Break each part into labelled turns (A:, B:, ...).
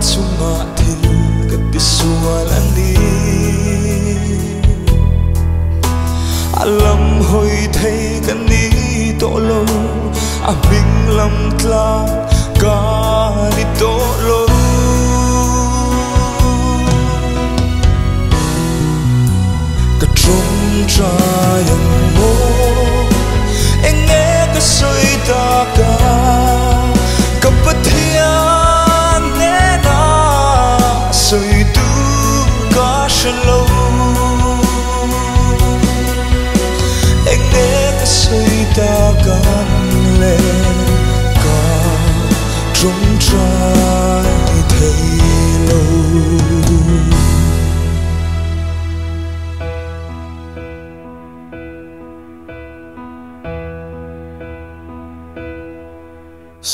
A: chunga thil kati sual ani alam hoi thei kani to lo a bing lam tla ka ni to lo ka trung trai mo eng e ka soi ta ka kapathian ne na soi tu ka shalo eng e ka soi ta ka le ka trung trai thei lo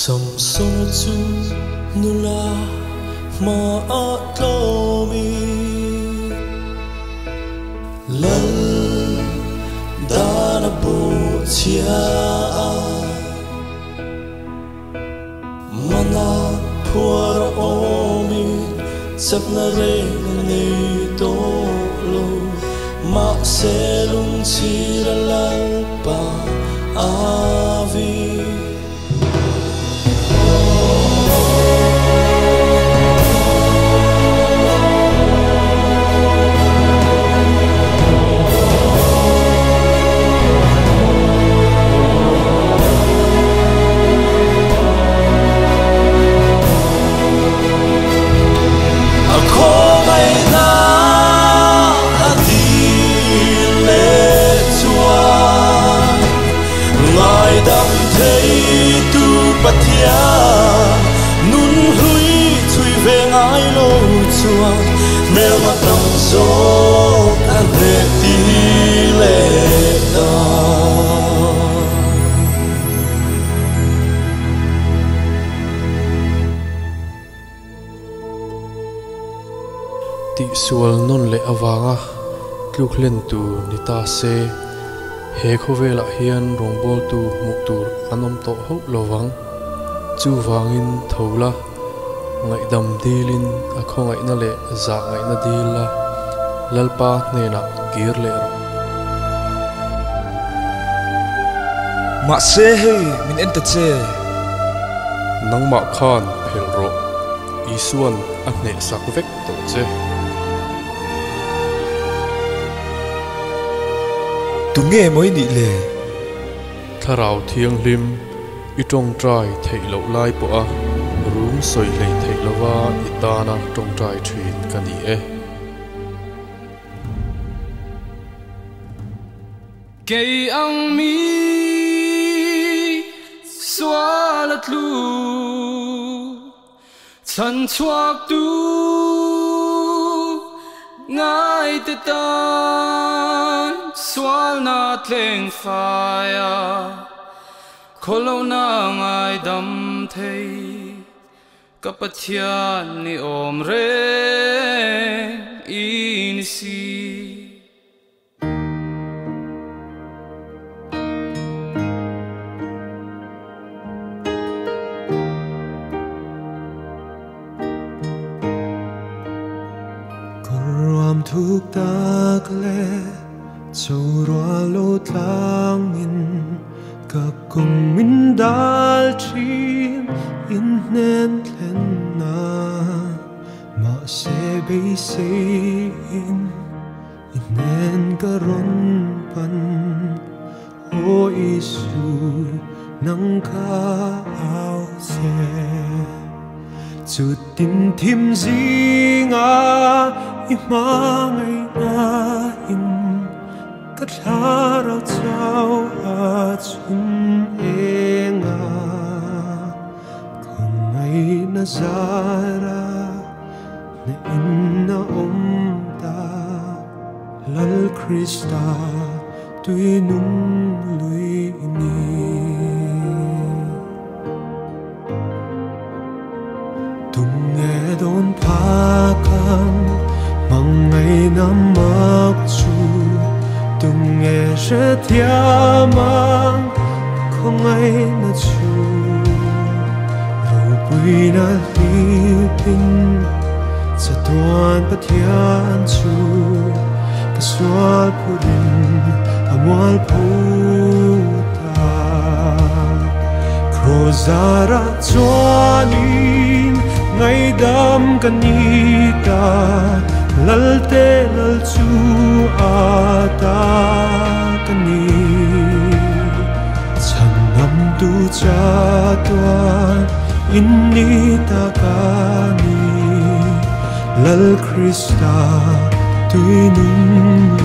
B: Som sona chu nula ma atlomi lal dana bo chia mana puar omi sapna re ne to lo ma selung chirala pa avi pathia nun hlui chui ve ngai lo chua mel ma tang zo an ve ti le da ti sual non le awanga tluk len tu nita se he khovela hian rongbol tu muktur anom to ho lowang chu wangin thola ngai dam dilin a khongai na le za ngai na dilla lalpa nena gir le ro
A: ma se he min enta che
B: nang ma khan phel ro isuan a ne sak vek to che
A: tu nghe moi ni le
B: tharau thiang lim itong trai thei lo lai po a room soi lei thei lawa itana tong trai thin kani e
C: ke ang mi swalat lu chan chuak tu ngai te tan swal na tleng faya kholo na ngai dam thei kapathian ni om re in si
D: Koram thuk tak le chora lo tlangin ka kung min dal trin in nen tlen na ma se be se in nen karon pan o isu nang ka ao se chút tin thim zinga imangai na in katlara chau a chun enga kongai na zara na inna omta lal krista tui nung lui ni tunge don pakan mangai na makchu tunge she thiamang không ai na chu rồi tuy na lipin sa tuan patian chu kaswal purin amual puta krozara chuanin ngay dam kanita lalte lalchu ata kani changam tu cha tuan inni takani lal Krista tuinung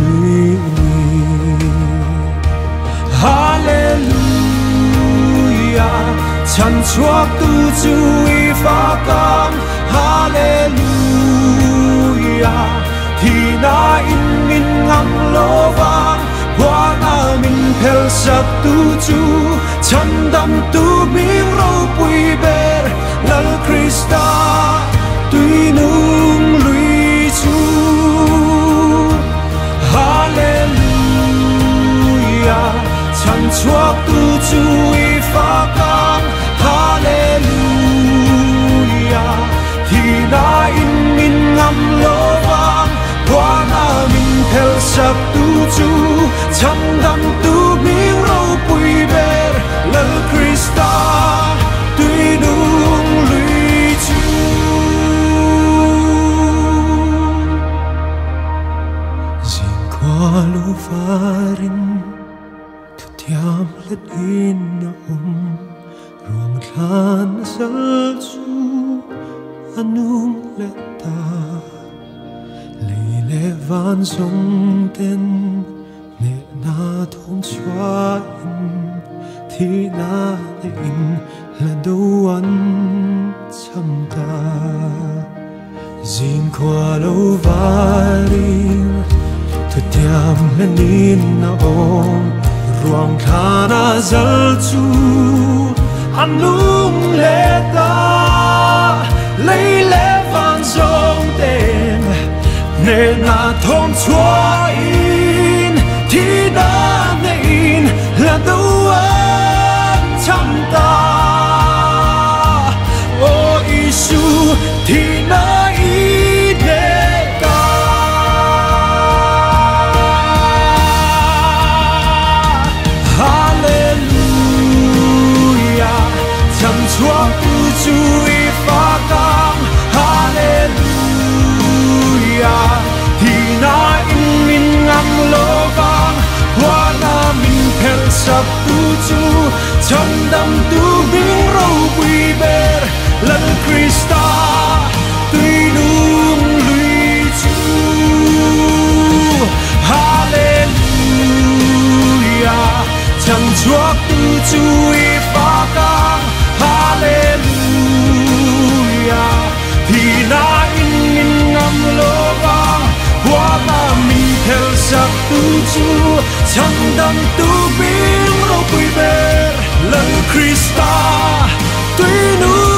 D: Hallelujah chan chuak tu chui pha kam Hallelujah thì na in min ngam lo vang qua na min phel sak tu chu chan dam tu ming ro pui ber lal Krista tuinung lui chu Hallelujah chan chuak tu chui pha kam Hallelujah thì na in min ngam lo vang qua na min phel sak tu chu chan dam tu ming ro pui ber lal Krista tuinung lui chu Zin qua lu farin tu tiam let in na ruang than sal chu anung leta le van song ten ne na thong chua in thi na le in la do an cham ta zin kwa lo varin tu tiam le nin na om ruang khana zal chu anung leta lấy lẽ van song ten ne na thong chua in thi na ne in la do an cham ta o Isu thi na in ne ta Hallelujah cham chua tu chui pha kam Hallelujah thì na in min ngam lo vang qua na min phel sak tu chu chan dam tu bing ro pui ber lal Krista tuinung lui chu Hallelujah chan chuak tu chui pha kam Hallelujah thì na in min ngam lo vang qua na min phel sak tu chu chan dam tu bing ro pui ber lal Krista tuinung